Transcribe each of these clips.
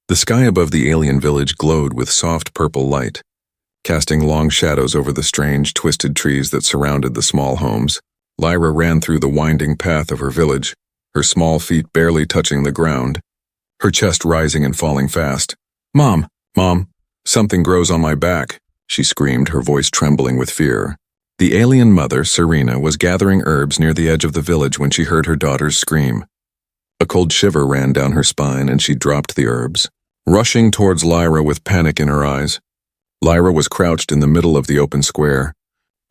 The sky above the alien village glowed with soft purple light, casting long shadows over the strange, twisted trees that surrounded the small homes. Lyra ran through the winding path of her village, her small feet barely touching the ground, her chest rising and falling fast. "Mom! Mom! Something grows on my back," she screamed, her voice trembling with fear. The alien mother, Serena, was gathering herbs near the edge of the village when she heard her daughter's scream. A cold shiver ran down her spine and she dropped the herbs, rushing towards Lyra with panic in her eyes. Lyra was crouched in the middle of the open square,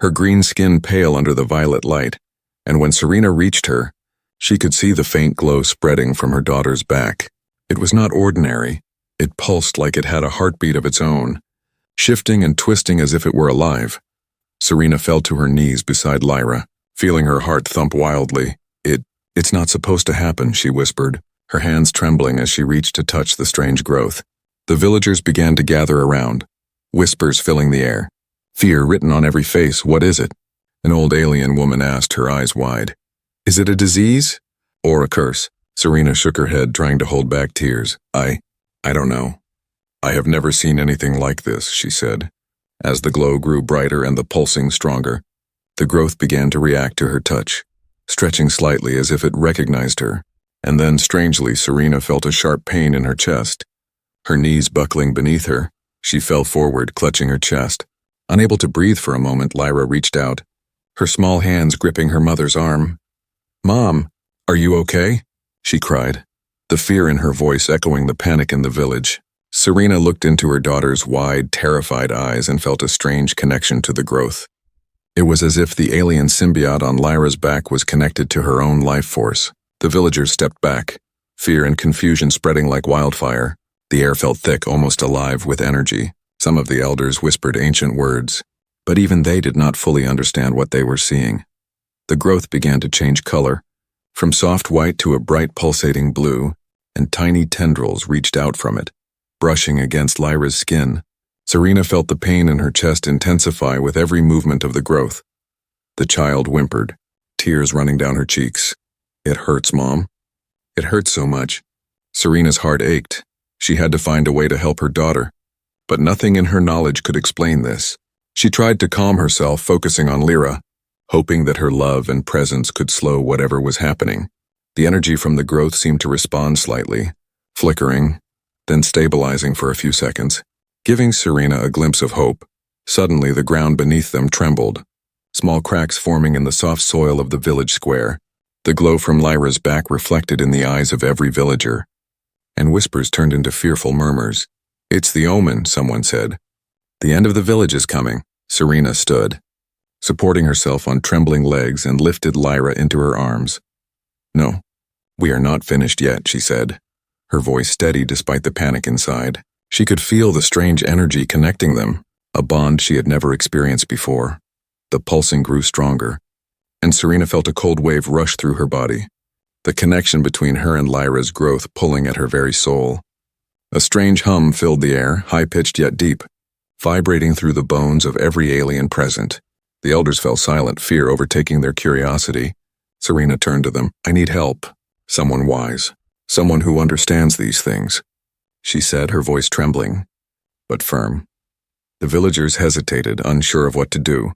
her green skin pale under the violet light, and when Serena reached her, she could see the faint glow spreading from her daughter's back. It was not ordinary. It pulsed like it had a heartbeat of its own, shifting and twisting as if it were alive. Serena fell to her knees beside Lyra, feeling her heart thump wildly. It's not supposed to happen," she whispered, her hands trembling as she reached to touch the strange growth. The villagers began to gather around, whispers filling the air. Fear written on every face. "What is it?" An old alien woman asked, her eyes wide. "Is it a disease? Or a curse?" Serena shook her head, trying to hold back tears. I don't know. I have never seen anything like this," she said. As the glow grew brighter and the pulsing stronger, the growth began to react to her touch, stretching slightly as if it recognized her. And then, strangely, Serena felt a sharp pain in her chest. Her knees buckling beneath her, she fell forward, clutching her chest. Unable to breathe for a moment, Lyra reached out, her small hands gripping her mother's arm. "Mom, are you okay?" she cried, the fear in her voice echoing the panic in the village. Serena looked into her daughter's wide, terrified eyes and felt a strange connection to the growth. It was as if the alien symbiote on Lyra's back was connected to her own life force. The villagers stepped back, fear and confusion spreading like wildfire. The air felt thick, almost alive with energy. Some of the elders whispered ancient words, but even they did not fully understand what they were seeing. The growth began to change color, from soft white to a bright pulsating blue, and tiny tendrils reached out from it, brushing against Lyra's skin. Serena felt the pain in her chest intensify with every movement of the growth. The child whimpered, tears running down her cheeks. "It hurts, Mom. It hurts so much." Serena's heart ached. She had to find a way to help her daughter, but nothing in her knowledge could explain this. She tried to calm herself, focusing on Lyra, hoping that her love and presence could slow whatever was happening. The energy from the growth seemed to respond slightly, flickering, then stabilizing for a few seconds, giving Serena a glimpse of hope. Suddenly, the ground beneath them trembled, small cracks forming in the soft soil of the village square. The glow from Lyra's back reflected in the eyes of every villager, and whispers turned into fearful murmurs. "It's the omen," someone said. "The end of the village is coming." Serena stood, supporting herself on trembling legs, and lifted Lyra into her arms. "No, we are not finished yet," she said, her voice steady despite the panic inside. She could feel the strange energy connecting them, a bond she had never experienced before. The pulsing grew stronger, and Serena felt a cold wave rush through her body, the connection between her and Lyra's growth pulling at her very soul. A strange hum filled the air, high-pitched yet deep, vibrating through the bones of every alien present. The elders fell silent, fear overtaking their curiosity. Serena turned to them. "I need help. Someone wise. Someone who understands these things," she said, her voice trembling, but firm. The villagers hesitated, unsure of what to do,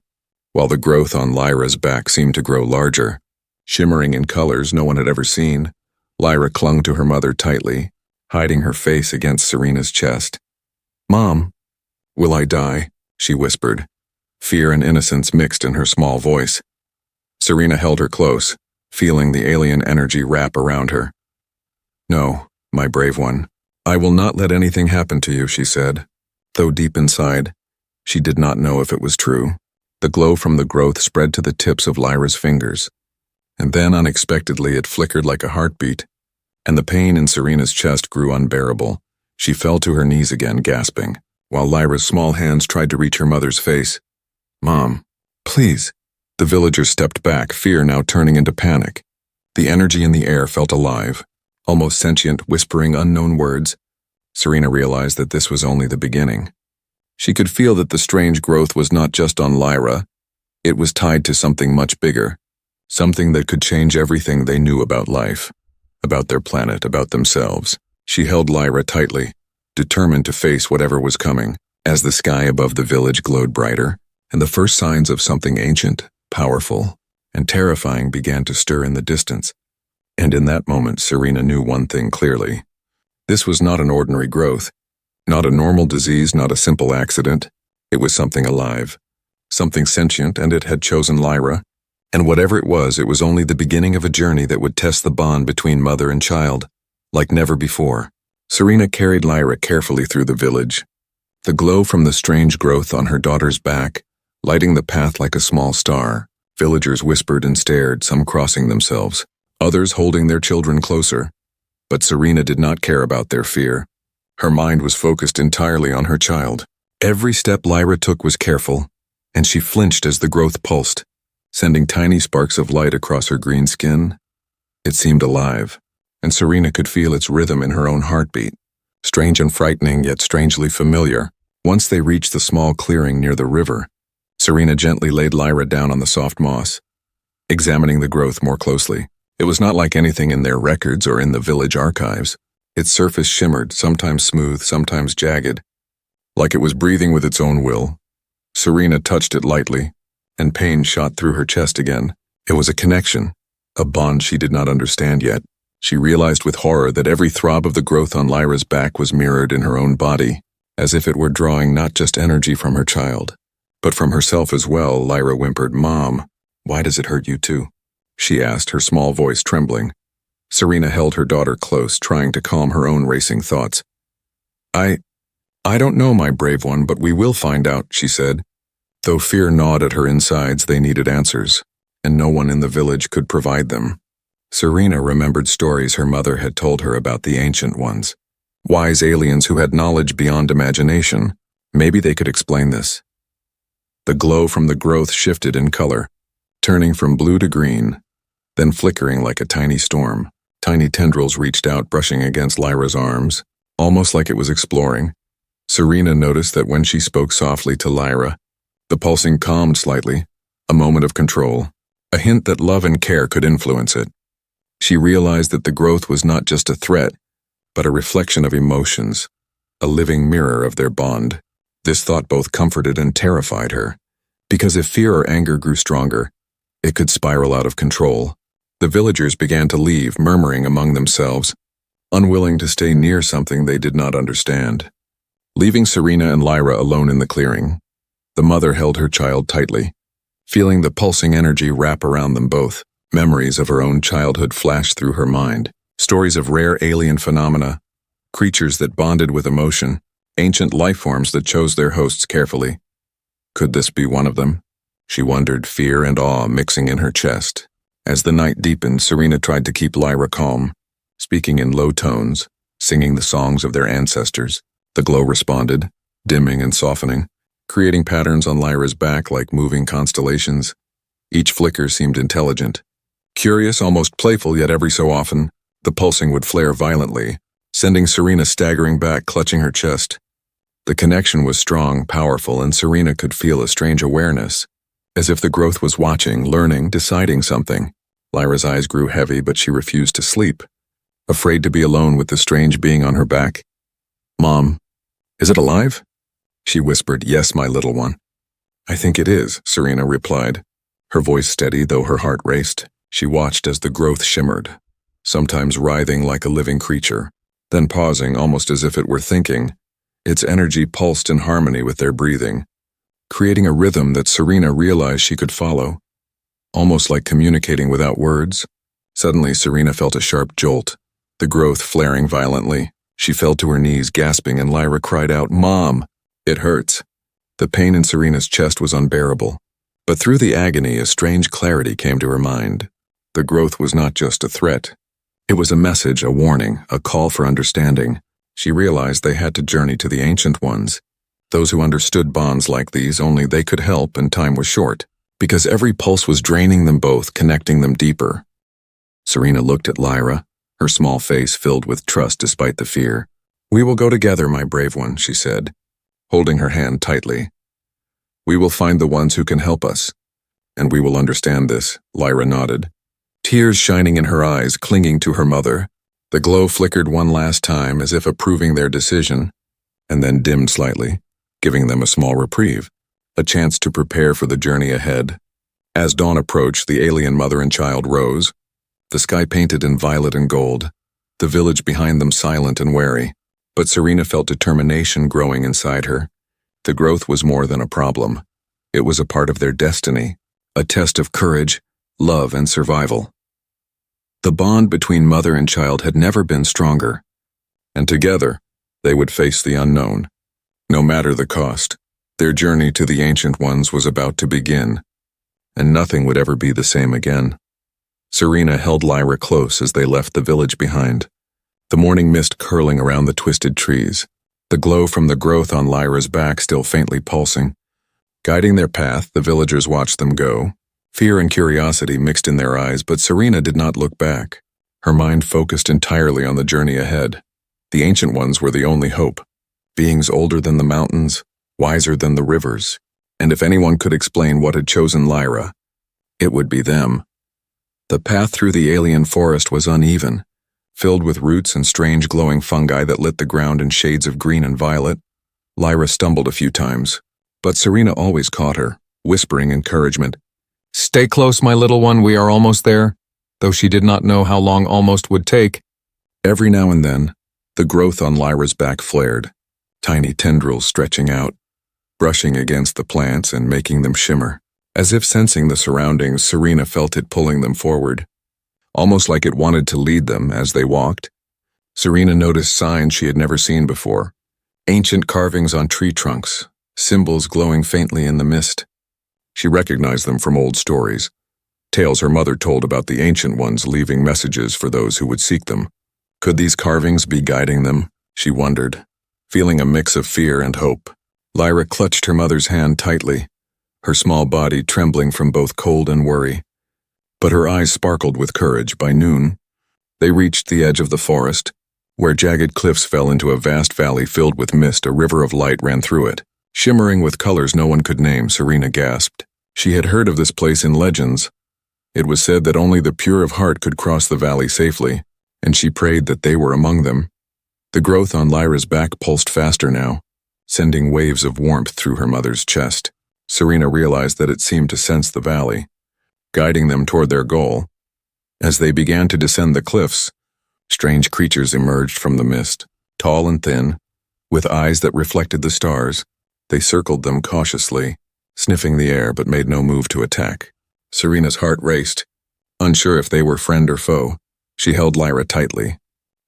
while the growth on Lyra's back seemed to grow larger. Shimmering in colors no one had ever seen, Lyra clung to her mother tightly, hiding her face against Serena's chest. "Mom, will I die?" she whispered, fear and innocence mixed in her small voice. Serena held her close, feeling the alien energy wrap around her. "No, my brave one. I will not let anything happen to you," she said, though deep inside, she did not know if it was true. The glow from the growth spread to the tips of Lyra's fingers, and then unexpectedly it flickered like a heartbeat, and the pain in Serena's chest grew unbearable. She fell to her knees again, gasping, while Lyra's small hands tried to reach her mother's face. "Mom, please." The villagers stepped back, fear now turning into panic. The energy in the air felt alive, almost sentient, whispering unknown words. Serena realized that this was only the beginning. She could feel that the strange growth was not just on Lyra. It was tied to something much bigger, something that could change everything they knew about life, about their planet, about themselves. She held Lyra tightly, determined to face whatever was coming. As the sky above the village glowed brighter, and the first signs of something ancient, powerful, and terrifying began to stir in the distance. And in that moment, Serena knew one thing clearly. This was not an ordinary growth, not a normal disease, not a simple accident. It was something alive, something sentient, and it had chosen Lyra. And whatever it was only the beginning of a journey that would test the bond between mother and child, like never before. Serena carried Lyra carefully through the village, the glow from the strange growth on her daughter's back, lighting the path like a small star. Villagers whispered and stared, some crossing themselves, others holding their children closer. But Serena did not care about their fear. Her mind was focused entirely on her child. Every step Lyra took was careful, and she flinched as the growth pulsed, sending tiny sparks of light across her green skin. It seemed alive, and Serena could feel its rhythm in her own heartbeat. Strange and frightening, yet strangely familiar. Once they reached the small clearing near the river, Serena gently laid Lyra down on the soft moss, examining the growth more closely. It was not like anything in their records or in the village archives. Its surface shimmered, sometimes smooth, sometimes jagged, like it was breathing with its own will. Serena touched it lightly, and pain shot through her chest again. It was a connection, a bond she did not understand yet. She realized with horror that every throb of the growth on Lyra's back was mirrored in her own body, as if it were drawing not just energy from her child, but from herself as well. Lyra whimpered, "Mom, why does it hurt you too?" she asked, her small voice trembling. Serena held her daughter close, trying to calm her own racing thoughts. I don't know, my brave one, but we will find out," she said. Though fear gnawed at her insides, they needed answers, and no one in the village could provide them. Serena remembered stories her mother had told her about the ancient ones, wise aliens who had knowledge beyond imagination. Maybe they could explain this. The glow from the growth shifted in color, turning from blue to green, then flickering like a tiny storm. Tiny tendrils reached out, brushing against Lyra's arms, almost like it was exploring. Serena noticed that when she spoke softly to Lyra, the pulsing calmed slightly, a moment of control, a hint that love and care could influence it. She realized that the growth was not just a threat, but a reflection of emotions, a living mirror of their bond. This thought both comforted and terrified her, because if fear or anger grew stronger, it could spiral out of control. The villagers began to leave, murmuring among themselves, unwilling to stay near something they did not understand. Leaving Serena and Lyra alone in the clearing, the mother held her child tightly, feeling the pulsing energy wrap around them both. Memories of her own childhood flashed through her mind, stories of rare alien phenomena, creatures that bonded with emotion, ancient life forms that chose their hosts carefully. Could this be one of them? She wondered, fear and awe mixing in her chest. As the night deepened, Serena tried to keep Lyra calm, speaking in low tones, singing the songs of their ancestors. The glow responded, dimming and softening, creating patterns on Lyra's back like moving constellations. Each flicker seemed intelligent, curious, almost playful, yet every so often, the pulsing would flare violently, sending Serena staggering back, clutching her chest. The connection was strong, powerful, and Serena could feel a strange awareness, as if the growth was watching, learning, deciding something. Lyra's eyes grew heavy, but she refused to sleep, afraid to be alone with the strange being on her back. "Mom, is it alive?" she whispered. "Yes, my little one." "I think it is," Serena replied, her voice steady though her heart raced. She watched as the growth shimmered, sometimes writhing like a living creature, then pausing almost as if it were thinking. Its energy pulsed in harmony with their breathing, creating a rhythm that Serena realized she could follow, almost like communicating without words. Suddenly, Serena felt a sharp jolt, the growth flaring violently. She fell to her knees, gasping, and Lyra cried out, "Mom, it hurts." The pain in Serena's chest was unbearable, but through the agony, a strange clarity came to her mind. The growth was not just a threat. It was a message, a warning, a call for understanding. She realized they had to journey to the ancient ones, those who understood bonds like these. Only they could help, and time was short, because every pulse was draining them both, connecting them deeper. Serena looked at Lyra, her small face filled with trust despite the fear. "We will go together, my brave one," she said, holding her hand tightly. "We will find the ones who can help us, and we will understand this." Lyra nodded, tears shining in her eyes, clinging to her mother. The glow flickered one last time, as if approving their decision, and then dimmed slightly, giving them a small reprieve, a chance to prepare for the journey ahead. As dawn approached, the alien mother and child rose, the sky painted in violet and gold, the village behind them silent and wary. But Serena felt determination growing inside her. The growth was more than a problem. It was a part of their destiny, a test of courage, love, and survival. The bond between mother and child had never been stronger, and together, they would face the unknown. No matter the cost, their journey to the Ancient Ones was about to begin, and nothing would ever be the same again. Serena held Lyra close as they left the village behind, the morning mist curling around the twisted trees, the glow from the growth on Lyra's back still faintly pulsing. Guiding their path, the villagers watched them go. Fear and curiosity mixed in their eyes, but Serena did not look back. Her mind focused entirely on the journey ahead. The Ancient Ones were the only hope, beings older than the mountains, wiser than the rivers, and if anyone could explain what had chosen Lyra, it would be them. The path through the alien forest was uneven, filled with roots and strange glowing fungi that lit the ground in shades of green and violet. Lyra stumbled a few times, but Serena always caught her, whispering encouragement. "Stay close, my little one, we are almost there," though she did not know how long almost would take. Every now and then, the growth on Lyra's back flared, tiny tendrils stretching out, brushing against the plants and making them shimmer. As if sensing the surroundings, Serena felt it pulling them forward, almost like it wanted to lead them as they walked. Serena noticed signs she had never seen before, ancient carvings on tree trunks, symbols glowing faintly in the mist. She recognized them from old stories, tales her mother told about the Ancient Ones leaving messages for those who would seek them. Could these carvings be guiding them? She wondered, feeling a mix of fear and hope. Lyra clutched her mother's hand tightly, her small body trembling from both cold and worry. But her eyes sparkled with courage. By noon, they reached the edge of the forest, where jagged cliffs fell into a vast valley filled with mist. A river of light ran through it, shimmering with colors no one could name. Serena gasped. She had heard of this place in legends. It was said that only the pure of heart could cross the valley safely, and she prayed that they were among them. The growth on Lyra's back pulsed faster now, sending waves of warmth through her mother's chest. Serena realized that it seemed to sense the valley, guiding them toward their goal. As they began to descend the cliffs, strange creatures emerged from the mist, tall and thin, with eyes that reflected the stars. They circled them cautiously, sniffing the air but made no move to attack. Serena's heart raced, unsure if they were friend or foe. She held Lyra tightly,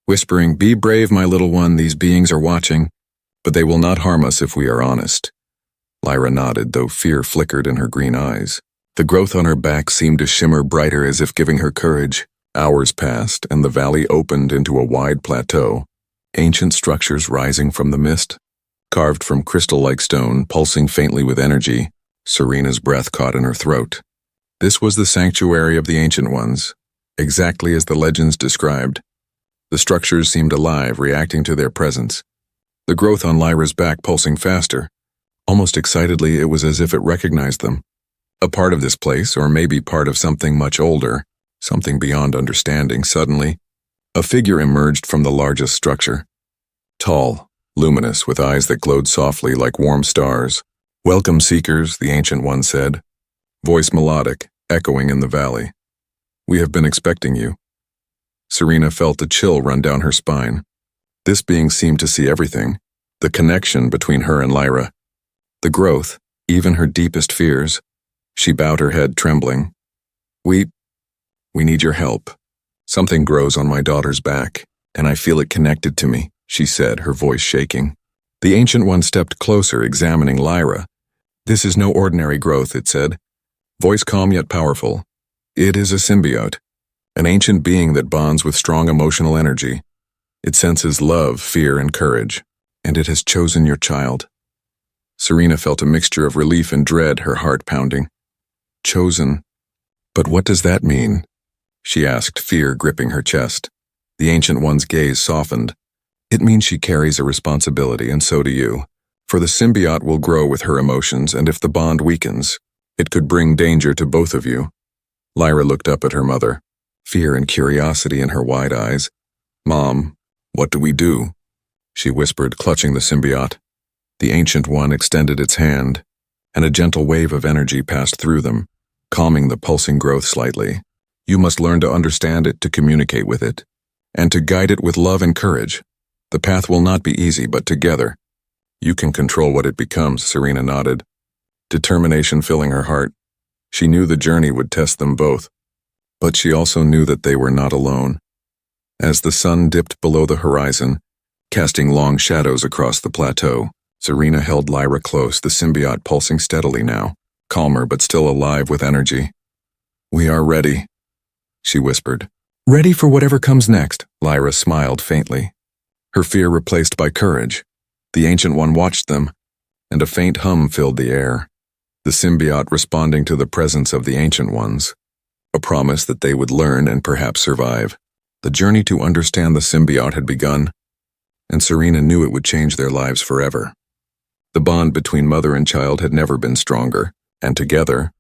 whispering, "Be brave, my little one, these beings are watching, but they will not harm us if we are honest." Lyra nodded, though fear flickered in her green eyes. The growth on her back seemed to shimmer brighter as if giving her courage. Hours passed, and the valley opened into a wide plateau, ancient structures rising from the mist, carved from crystal-like stone, pulsing faintly with energy. Serena's breath caught in her throat. This was the sanctuary of the Ancient Ones, exactly as the legends described. The structures seemed alive, reacting to their presence. The growth on Lyra's back pulsing faster. Almost excitedly, it was as if it recognized them. A part of this place, or maybe part of something much older, something beyond understanding. Suddenly, a figure emerged from the largest structure. Tall, luminous, with eyes that glowed softly like warm stars. "Welcome, seekers," the Ancient One said, voice melodic, echoing in the valley. "We have been expecting you." Serena felt a chill run down her spine. This being seemed to see everything, the connection between her and Lyra, the growth, even her deepest fears. She bowed her head, trembling. We need your help. Something grows on my daughter's back, and I feel it connected to me," she said, her voice shaking. The Ancient One stepped closer, examining Lyra. "This is no ordinary growth," it said, voice calm yet powerful. "It is a symbiote, an ancient being that bonds with strong emotional energy. It senses love, fear, and courage, and it has chosen your child." Serena felt a mixture of relief and dread, her heart pounding. Chosen. But what does that mean? She asked, fear gripping her chest. The Ancient One's gaze softened. It means she carries a responsibility, and so do you. For the symbiote will grow with her emotions, and if the bond weakens, it could bring danger to both of you. Lyra looked up at her mother, fear and curiosity in her wide eyes. "Mom, what do we do?" she whispered, clutching the symbiote. The Ancient One extended its hand, and a gentle wave of energy passed through them, calming the pulsing growth slightly. You must learn to understand it, to communicate with it, and to guide it with love and courage. The path will not be easy, but together, you can control what it becomes, Serena nodded, determination filling her heart. She knew the journey would test them both, but she also knew that they were not alone. As the sun dipped below the horizon, casting long shadows across the plateau, Serena held Lyra close, the symbiote pulsing steadily now, calmer but still alive with energy. "We are ready," she whispered. "Ready for whatever comes next," Lyra smiled faintly, her fear replaced by courage. The Ancient One watched them, and a faint hum filled the air, the symbiote responding to the presence of the Ancient Ones, a promise that they would learn and perhaps survive. The journey to understand the symbiote had begun, and Serena knew it would change their lives forever. The bond between mother and child had never been stronger, and together,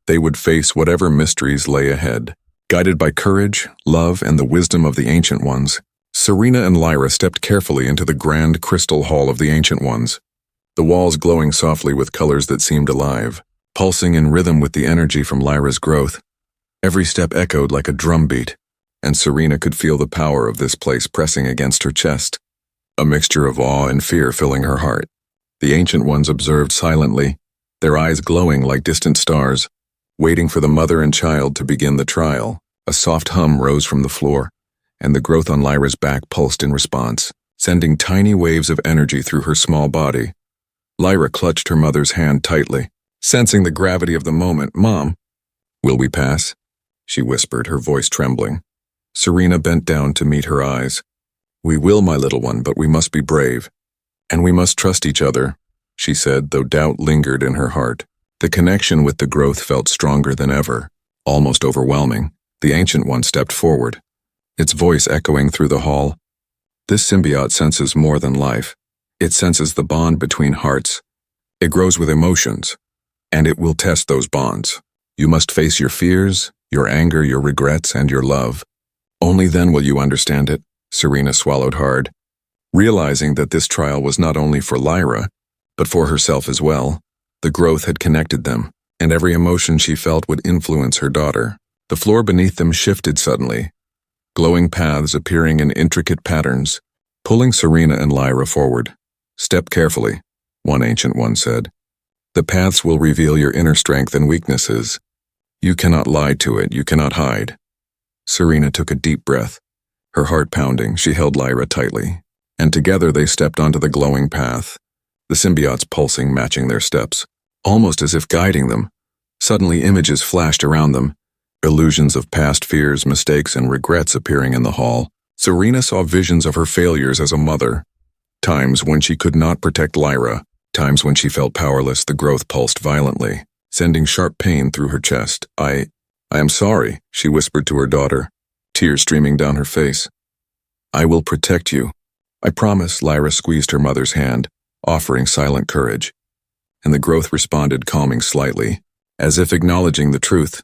they would face whatever mysteries lay ahead. Guided by courage, love, and the wisdom of the Ancient Ones, Serena and Lyra stepped carefully into the grand crystal hall of the Ancient Ones, the walls glowing softly with colors that seemed alive, pulsing in rhythm with the energy from Lyra's growth. Every step echoed like a drumbeat, and Serena could feel the power of this place pressing against her chest, a mixture of awe and fear filling her heart. The Ancient Ones observed silently, their eyes glowing like distant stars, waiting for the mother and child to begin the trial. A soft hum rose from the floor, and the growth on Lyra's back pulsed in response, sending tiny waves of energy through her small body. Lyra clutched her mother's hand tightly, sensing the gravity of the moment. "Mom, will we pass?" she whispered, her voice trembling. Serena bent down to meet her eyes. "We will, my little one, but we must be brave. And we must trust each other," she said, though doubt lingered in her heart. The connection with the growth felt stronger than ever, almost overwhelming. The Ancient One stepped forward, its voice echoing through the hall. "This symbiote senses more than life. It senses the bond between hearts. It grows with emotions, and it will test those bonds. You must face your fears, your anger, your regrets, and your love. Only then will you understand it." Serena swallowed hard, realizing that this trial was not only for Lyra, but for herself as well. The growth had connected them, and every emotion she felt would influence her daughter. The floor beneath them shifted suddenly, glowing paths appearing in intricate patterns, pulling Serena and Lyra forward. "Step carefully," one Ancient One said. "The paths will reveal your inner strength and weaknesses. You cannot lie to it, you cannot hide." Serena took a deep breath, her heart pounding. She held Lyra tightly, and together they stepped onto the glowing path, the symbiotes pulsing, matching their steps, almost as if guiding them. Suddenly images flashed around them, illusions of past fears, mistakes, and regrets appearing in the hall. Serena saw visions of her failures as a mother, times when she could not protect Lyra, times when she felt powerless. The growth pulsed violently, sending sharp pain through her chest. I am sorry," she whispered to her daughter, tears streaming down her face. "I will protect you. I promise." Lyra squeezed her mother's hand, offering silent courage, and the growth responded, calming slightly, as if acknowledging the truth.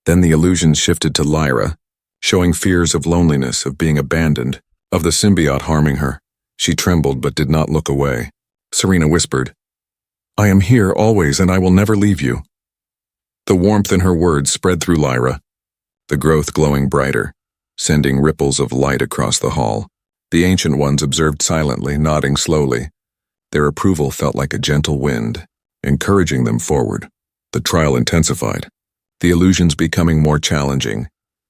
Then the illusions shifted to Lyra, showing fears of loneliness, of being abandoned, of the symbiote harming her. She trembled but did not look away. Serena whispered, "I am here always, and I will never leave you." The warmth in her words spread through Lyra, the growth glowing brighter, sending ripples of light across the hall. The Ancient Ones observed silently, nodding slowly. Their approval felt like a gentle wind, encouraging them forward. The trial intensified, the illusions becoming more challenging,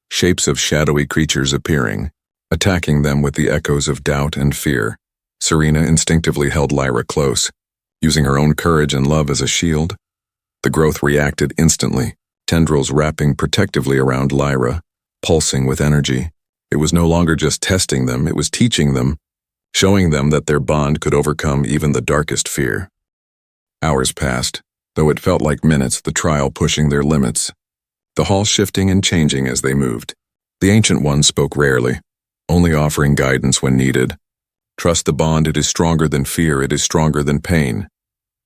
shapes of shadowy creatures appearing, attacking them with the echoes of doubt and fear. Serena instinctively held Lyra close, using her own courage and love as a shield. The growth reacted instantly, tendrils wrapping protectively around Lyra, pulsing with energy. It was no longer just testing them, it was teaching them, showing them that their bond could overcome even the darkest fear. Hours passed, though it felt like minutes, the trial pushing their limits, the hall shifting and changing as they moved. The Ancient One spoke rarely, only offering guidance when needed. "Trust the bond, it is stronger than fear, it is stronger than pain."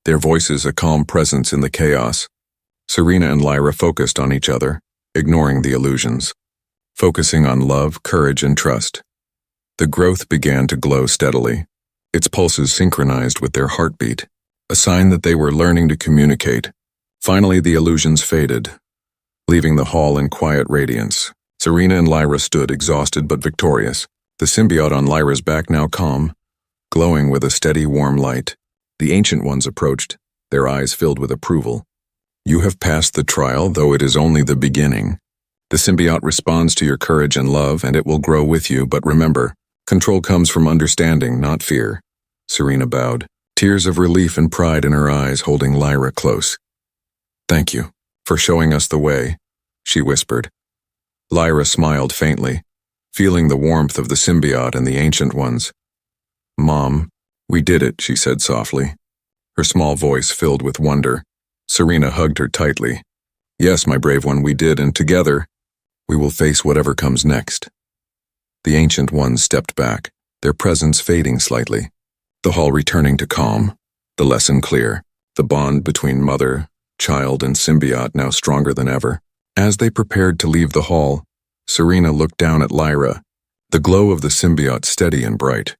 Their voices a calm presence in the chaos. Serena and Lyra focused on each other, ignoring the illusions, focusing on love, courage, and trust. The growth began to glow steadily, its pulses synchronized with their heartbeat, a sign that they were learning to communicate. Finally, the illusions faded, leaving the hall in quiet radiance. Serena and Lyra stood exhausted but victorious, the symbiote on Lyra's back now calm, glowing with a steady, warm light. The Ancient Ones approached, their eyes filled with approval. You have passed the trial, though it is only the beginning. The symbiote responds to your courage and love, and it will grow with you, but remember, control comes from understanding, not fear. Serena bowed, tears of relief and pride in her eyes, holding Lyra close. Thank you for showing us the way, she whispered. Lyra smiled faintly, feeling the warmth of the symbiote and the Ancient Ones. Mom, we did it, she said softly, her small voice filled with wonder. Serena hugged her tightly. Yes, my brave one, we did, and together, we will face whatever comes next. The Ancient Ones stepped back, their presence fading slightly, the hall returning to calm, the lesson clear, the bond between mother, child, and symbiote now stronger than ever. As they prepared to leave the hall, Serena looked down at Lyra, the glow of the symbiote steady and bright.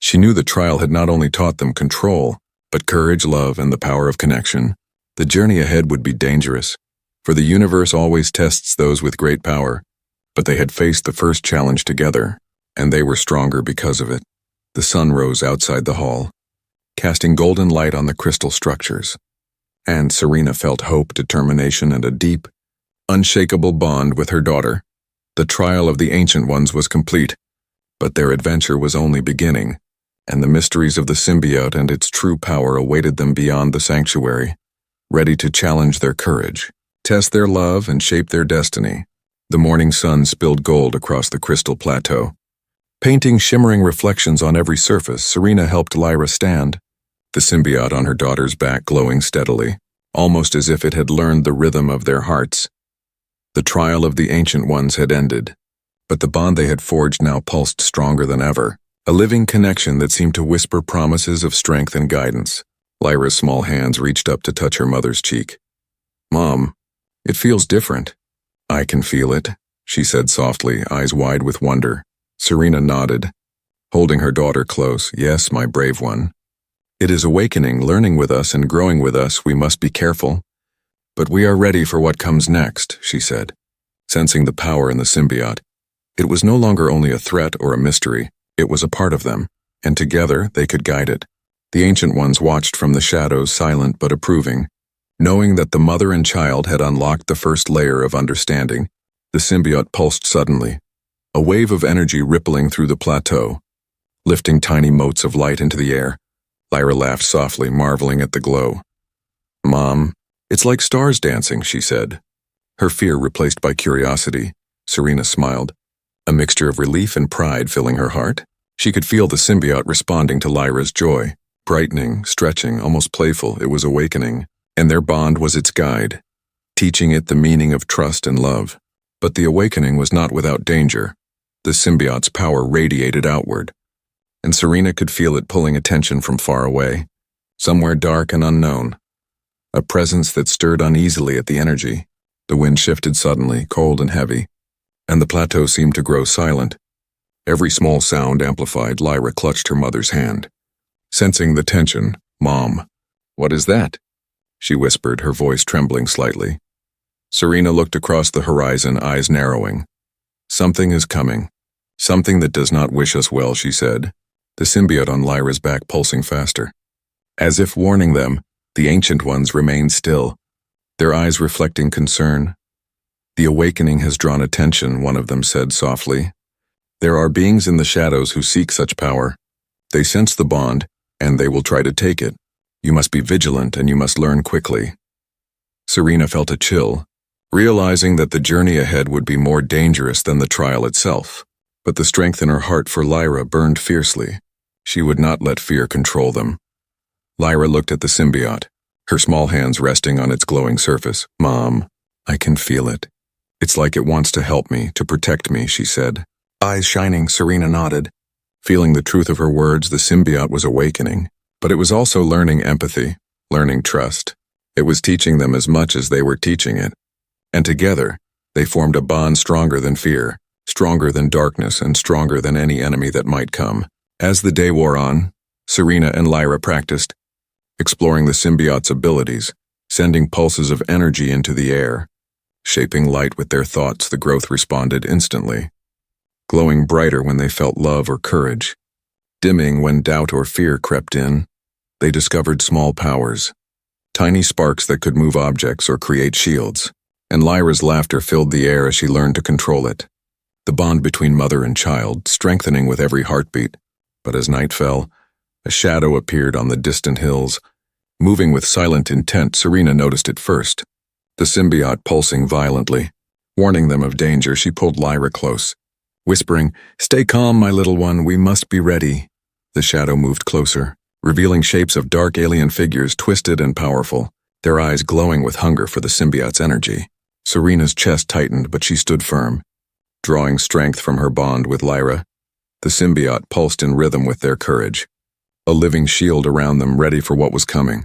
She knew the trial had not only taught them control, but courage, love, and the power of connection. The journey ahead would be dangerous, for the universe always tests those with great power, but they had faced the first challenge together, and they were stronger because of it. The sun rose outside the hall, casting golden light on the crystal structures, and Serena felt hope, determination, and a deep, unshakable bond with her daughter. The trial of the Ancient Ones was complete, but their adventure was only beginning, and the mysteries of the symbiote and its true power awaited them beyond the sanctuary, ready to challenge their courage, test their love, and shape their destiny. The morning sun spilled gold across the crystal plateau. Painting shimmering reflections on every surface, Serena helped Lyra stand, the symbiote on her daughter's back glowing steadily, almost as if it had learned the rhythm of their hearts. The trial of the Ancient Ones had ended, but the bond they had forged now pulsed stronger than ever, a living connection that seemed to whisper promises of strength and guidance. Lyra's small hands reached up to touch her mother's cheek. Mom, it feels different. I can feel it, she said softly, eyes wide with wonder. Serena nodded, holding her daughter close. Yes, my brave one. It is awakening, learning with us and growing with us. We must be careful. But we are ready for what comes next, she said, sensing the power in the symbiote. It was no longer only a threat or a mystery. It was a part of them, and together they could guide it. The Ancient Ones watched from the shadows, silent but approving. Knowing that the mother and child had unlocked the first layer of understanding, the symbiote pulsed suddenly, a wave of energy rippling through the plateau, lifting tiny motes of light into the air. Lyra laughed softly, marveling at the glow. Mom, it's like stars dancing, she said, her fear replaced by curiosity. Serena smiled, a mixture of relief and pride filling her heart. She could feel the symbiote responding to Lyra's joy, brightening, stretching, almost playful. It was awakening, and their bond was its guide, teaching it the meaning of trust and love. But the awakening was not without danger. The symbiote's power radiated outward, and Serena could feel it pulling attention from far away, somewhere dark and unknown, a presence that stirred uneasily at the energy. The wind shifted suddenly, cold and heavy, and the plateau seemed to grow silent. Every small sound amplified. Lyra clutched her mother's hand, sensing the tension. Mom, what is that? She whispered, her voice trembling slightly. Serena looked across the horizon, eyes narrowing. Something is coming. Something that does not wish us well, she said, the symbiote on Lyra's back pulsing faster. As if warning them, the Ancient Ones remained still, their eyes reflecting concern. The awakening has drawn attention, one of them said softly. There are beings in the shadows who seek such power. They sense the bond, and they will try to take it. You must be vigilant, and you must learn quickly. Serena felt a chill, realizing that the journey ahead would be more dangerous than the trial itself. But the strength in her heart for Lyra burned fiercely. She would not let fear control them. Lyra looked at the symbiote, her small hands resting on its glowing surface. Mom, I can feel it. It's like it wants to help me, to protect me, she said. Eyes shining, Serena nodded. Feeling the truth of her words, the symbiote was awakening. But it was also learning empathy, learning trust. It was teaching them as much as they were teaching it. And together, they formed a bond stronger than fear, stronger than darkness, and stronger than any enemy that might come. As the day wore on, Serena and Lyra practiced, exploring the symbiote's abilities, sending pulses of energy into the air. Shaping light with their thoughts, the growth responded instantly, glowing brighter when they felt love or courage. Dimming when doubt or fear crept in, they discovered small powers, tiny sparks that could move objects or create shields, and Lyra's laughter filled the air as she learned to control it. The bond between mother and child strengthening with every heartbeat. But as night fell, a shadow appeared on the distant hills. Moving with silent intent, Serena noticed it first. The symbiote pulsing violently. Warning them of danger, she pulled Lyra close, whispering, "Stay calm, my little one, we must be ready." The shadow moved closer, revealing shapes of dark alien figures, twisted and powerful, their eyes glowing with hunger for the symbiote's energy. Serena's chest tightened, but she stood firm, drawing strength from her bond with Lyra. The symbiote pulsed in rhythm with their courage, a living shield around them ready for what was coming.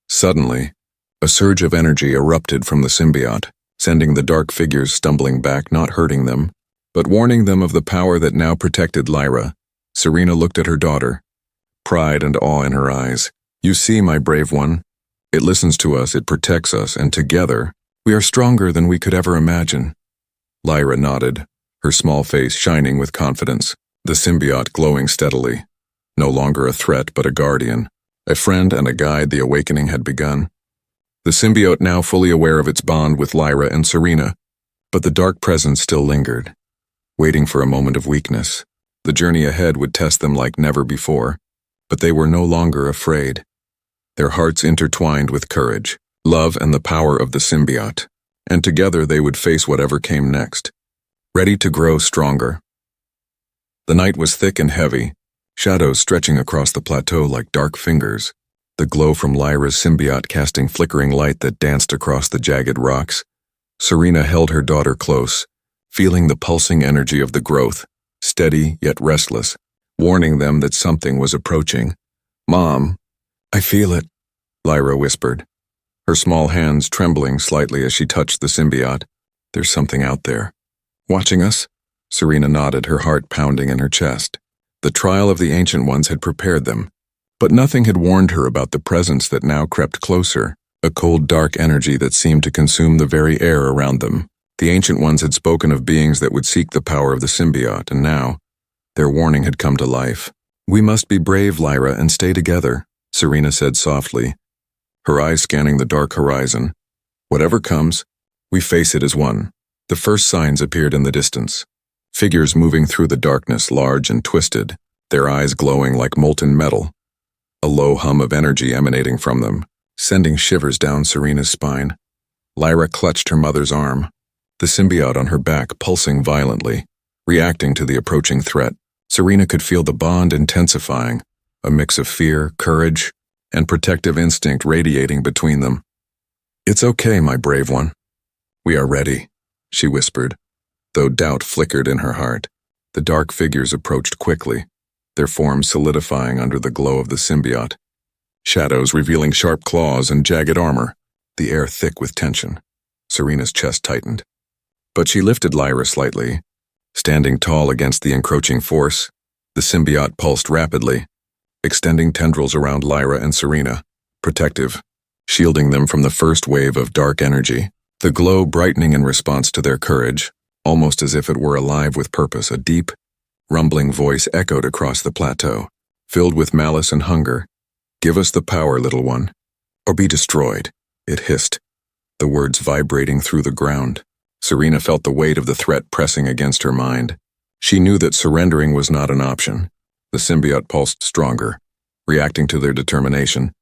Suddenly, a surge of energy erupted from the symbiote, sending the dark figures stumbling back, not hurting them, but warning them of the power that now protected Lyra. Serena looked at her daughter, pride and awe in her eyes. "You see, my brave one, it listens to us, it protects us, and together, we are stronger than we could ever imagine." Lyra nodded, her small face shining with confidence, the symbiote glowing steadily. No longer a threat, but a guardian, a friend and a guide. The awakening had begun. The symbiote now fully aware of its bond with Lyra and Serena, but the dark presence still lingered, waiting for a moment of weakness. The journey ahead would test them like never before, but they were no longer afraid. Their hearts intertwined with courage, love, and the power of the symbiote, and together they would face whatever came next, ready to grow stronger. The night was thick and heavy, shadows stretching across the plateau like dark fingers, the glow from Lyra's symbiote casting flickering light that danced across the jagged rocks. Serena held her daughter close, feeling the pulsing energy of the growth, steady yet restless, warning them that something was approaching. "Mom, I feel it," Lyra whispered, her small hands trembling slightly as she touched the symbiote. "There's something out there." "Watching us?" Serena nodded, her heart pounding in her chest. The trial of the Ancient Ones had prepared them, but nothing had warned her about the presence that now crept closer, a cold, dark energy that seemed to consume the very air around them. The Ancient Ones had spoken of beings that would seek the power of the symbiote, and now, their warning had come to life. "We must be brave, Lyra, and stay together," Serena said softly, her eyes scanning the dark horizon. "Whatever comes, we face it as one." The first signs appeared in the distance. Figures moving through the darkness, large and twisted, their eyes glowing like molten metal. A low hum of energy emanating from them, sending shivers down Serena's spine. Lyra clutched her mother's arm, the symbiote on her back pulsing violently, reacting to the approaching threat. Serena could feel the bond intensifying, a mix of fear, courage, and protective instinct radiating between them. "It's okay, my brave one. We are ready," she whispered, though doubt flickered in her heart. The dark figures approached quickly, their forms solidifying under the glow of the symbiote. Shadows revealing sharp claws and jagged armor, the air thick with tension. Serena's chest tightened. But she lifted Lyra slightly. Standing tall against the encroaching force, the symbiote pulsed rapidly, extending tendrils around Lyra and Serena, protective, shielding them from the first wave of dark energy. The glow brightening in response to their courage, almost as if it were alive with purpose. A deep, rumbling voice echoed across the plateau, filled with malice and hunger. "Give us the power, little one, or be destroyed," it hissed, the words vibrating through the ground. Serena felt the weight of the threat pressing against her mind. She knew that surrendering was not an option. The symbiote pulsed stronger, reacting to their determination,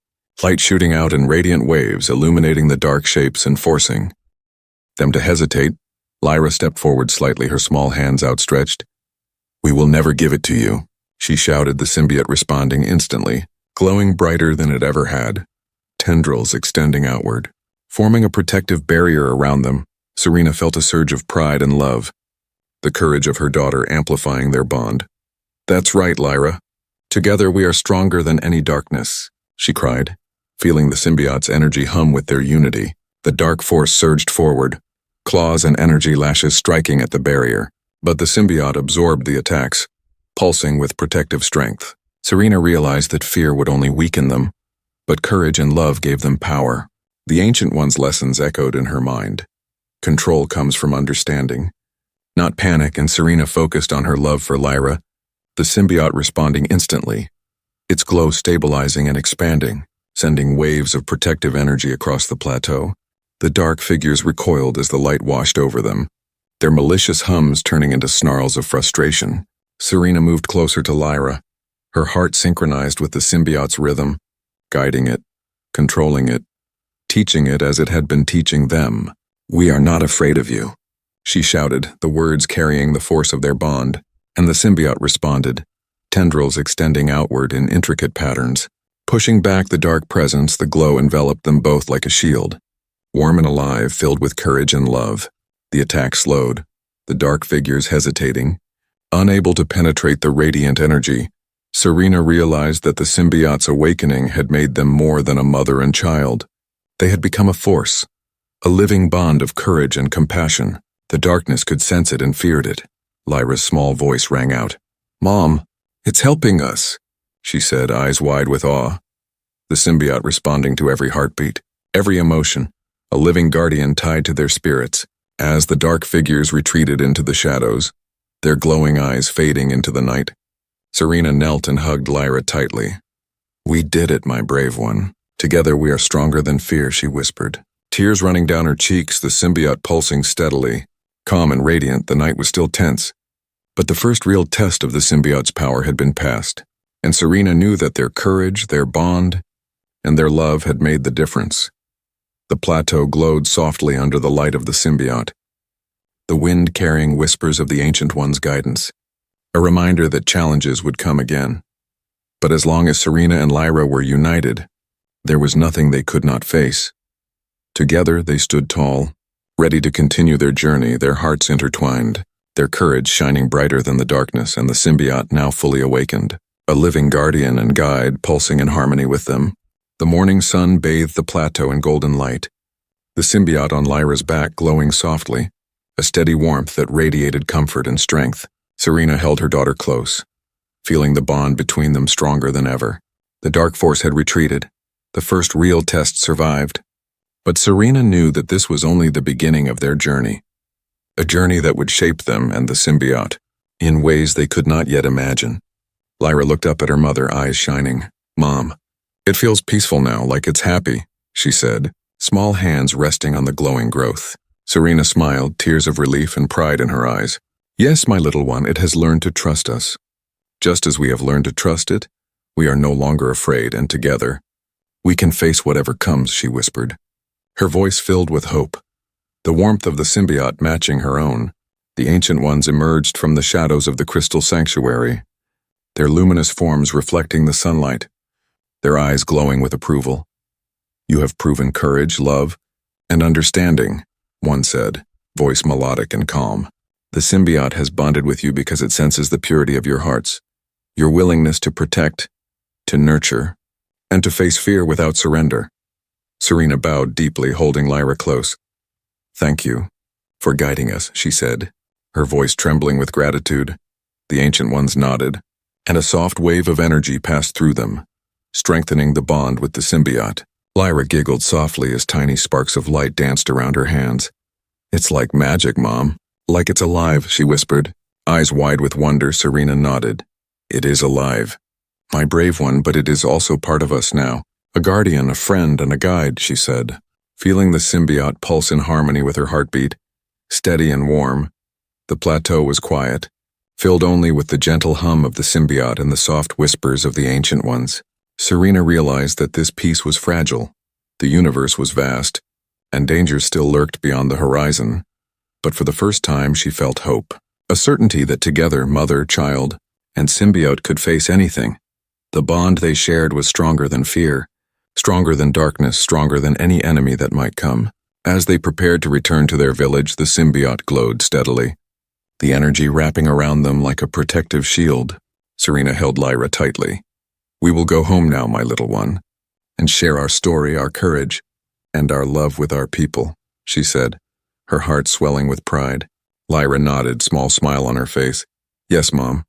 light shooting out in radiant waves, illuminating the dark shapes and forcing them to hesitate. Lyra stepped forward slightly, her small hands outstretched. "We will never give it to you," she shouted, the symbiote responding instantly, glowing brighter than it ever had, tendrils extending outward, forming a protective barrier around them. Serena felt a surge of pride and love, the courage of her daughter amplifying their bond. "That's right, Lyra. Together we are stronger than any darkness," she cried, feeling the symbiote's energy hum with their unity. The dark force surged forward, claws and energy lashes striking at the barrier, but the symbiote absorbed the attacks, pulsing with protective strength. Serena realized that fear would only weaken them, but courage and love gave them power. The Ancient One's lessons echoed in her mind. Control comes from understanding, not panic, and Serena focused on her love for Lyra, the symbiote responding instantly, its glow stabilizing and expanding, sending waves of protective energy across the plateau. The dark figures recoiled as the light washed over them, their malicious hums turning into snarls of frustration. Serena moved closer to Lyra, her heart synchronized with the symbiote's rhythm, guiding it, controlling it, teaching it as it had been teaching them. "We are not afraid of you," she shouted, the words carrying the force of their bond, and the symbiote responded, tendrils extending outward in intricate patterns. Pushing back the dark presence, the glow enveloped them both like a shield. Warm and alive, filled with courage and love, the attack slowed, the dark figures hesitating, unable to penetrate the radiant energy. Serena realized that the symbiote's awakening had made them more than a mother and child. They had become a force, a living bond of courage and compassion. The darkness could sense it and feared it. Lyra's small voice rang out. "Mom, it's helping us," she said, eyes wide with awe. The symbiote responding to every heartbeat, every emotion, a living guardian tied to their spirits. As the dark figures retreated into the shadows, their glowing eyes fading into the night, Serena knelt and hugged Lyra tightly. "We did it, my brave one. Together we are stronger than fear," she whispered. Tears running down her cheeks, the symbiote pulsing steadily. Calm and radiant, the night was still tense. But the first real test of the symbiote's power had been passed, and Serena knew that their courage, their bond, and their love had made the difference. The plateau glowed softly under the light of the symbiote, the wind carrying whispers of the Ancient One's guidance, a reminder that challenges would come again. But as long as Serena and Lyra were united, there was nothing they could not face. Together they stood tall, ready to continue their journey, their hearts intertwined, their courage shining brighter than the darkness, and the symbiote now fully awakened, a living guardian and guide pulsing in harmony with them. The morning sun bathed the plateau in golden light, the symbiote on Lyra's back glowing softly, a steady warmth that radiated comfort and strength. Serena held her daughter close, feeling the bond between them stronger than ever. The dark force had retreated. The first real test survived. But Serena knew that this was only the beginning of their journey, a journey that would shape them and the symbiote in ways they could not yet imagine. Lyra looked up at her mother, eyes shining. "Mom, it feels peaceful now, like it's happy," she said, small hands resting on the glowing growth. Serena smiled, tears of relief and pride in her eyes. "Yes, my little one, it has learned to trust us. Just as we have learned to trust it, we are no longer afraid, and together, we can face whatever comes," she whispered, her voice filled with hope. The warmth of the symbiote matching her own, the Ancient Ones emerged from the shadows of the crystal sanctuary, their luminous forms reflecting the sunlight, their eyes glowing with approval. "You have proven courage, love, and understanding," one said, voice melodic and calm. "The symbiote has bonded with you because it senses the purity of your hearts, your willingness to protect, to nurture, and to face fear without surrender." Serena bowed deeply, holding Lyra close. "Thank you for guiding us," she said, her voice trembling with gratitude. The Ancient Ones nodded, and a soft wave of energy passed through them, strengthening the bond with the symbiote. Lyra giggled softly as tiny sparks of light danced around her hands. "It's like magic, Mom. Like it's alive," she whispered. Eyes wide with wonder, Serena nodded. "It is alive, my brave one, but it is also part of us now. A guardian, a friend, and a guide," she said, feeling the symbiote pulse in harmony with her heartbeat. Steady and warm, the plateau was quiet, filled only with the gentle hum of the symbiote and the soft whispers of the Ancient Ones. Serena realized that this peace was fragile. The universe was vast, and danger still lurked beyond the horizon. But for the first time she felt hope, a certainty that together mother, child, and symbiote could face anything. The bond they shared was stronger than fear, stronger than darkness, stronger than any enemy that might come. As they prepared to return to their village, the symbiote glowed steadily, the energy wrapping around them like a protective shield. Serena held Lyra tightly. "We will go home now, my little one, and share our story, our courage, and our love with our people," she said, her heart swelling with pride. Lyra nodded, small smile on her face. "Yes, Mom,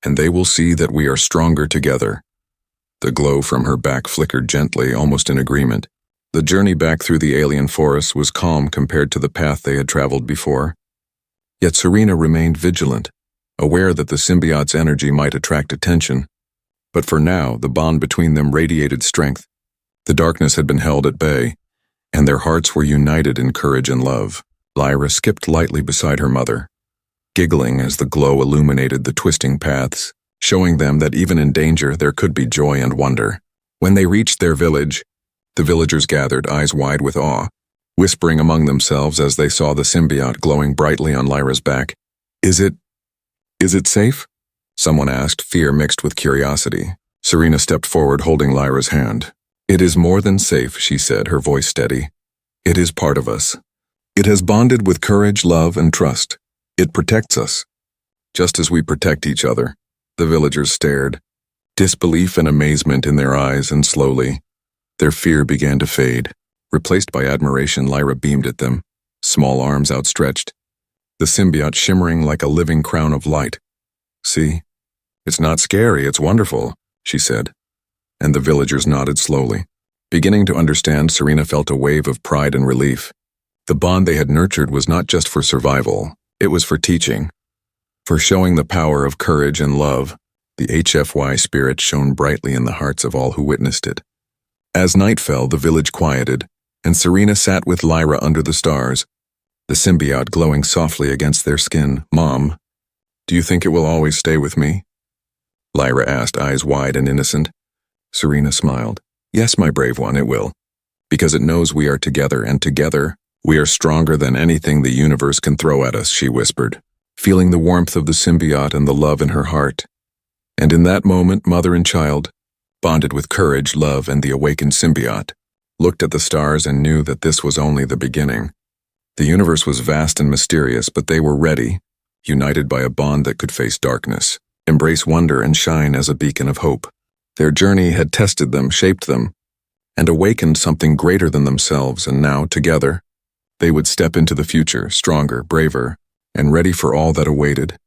and they will see that we are stronger together." The glow from her back flickered gently, almost in agreement. The journey back through the alien forest was calm compared to the path they had traveled before. Yet Serena remained vigilant, aware that the symbiote's energy might attract attention. But for now, the bond between them radiated strength. The darkness had been held at bay, and their hearts were united in courage and love. Lyra skipped lightly beside her mother, giggling as the glow illuminated the twisting paths, showing them that even in danger there could be joy and wonder. When they reached their village, the villagers gathered, eyes wide with awe, whispering among themselves as they saw the symbiote glowing brightly on Lyra's back. Is it safe?" someone asked, fear mixed with curiosity. Serena stepped forward, holding Lyra's hand. "It is more than safe," she said, her voice steady. "It is part of us. It has bonded with courage, love, and trust. It protects us, just as we protect each other." The villagers stared, disbelief and amazement in their eyes, and slowly, their fear began to fade. Replaced by admiration, Lyra beamed at them, small arms outstretched, the symbiote shimmering like a living crown of light. "See? It's not scary, it's wonderful," she said, and the villagers nodded slowly. Beginning to understand, Serena felt a wave of pride and relief. The bond they had nurtured was not just for survival, it was for teaching, for showing the power of courage and love. The HFY spirit shone brightly in the hearts of all who witnessed it. As night fell, the village quieted, and Serena sat with Lyra under the stars, the symbiote glowing softly against their skin. "Mom, do you think it will always stay with me?" Lyra asked, eyes wide and innocent. Serena smiled. "Yes, my brave one, it will. Because it knows we are together, and together, we are stronger than anything the universe can throw at us," she whispered, feeling the warmth of the symbiote and the love in her heart. And in that moment, mother and child, bonded with courage, love, and the awakened symbiote, looked at the stars and knew that this was only the beginning. The universe was vast and mysterious, but they were ready, united by a bond that could face darkness, embrace wonder, and shine as a beacon of hope. Their journey had tested them, shaped them, and awakened something greater than themselves, and now, together, they would step into the future, stronger, braver, and ready for all that awaited.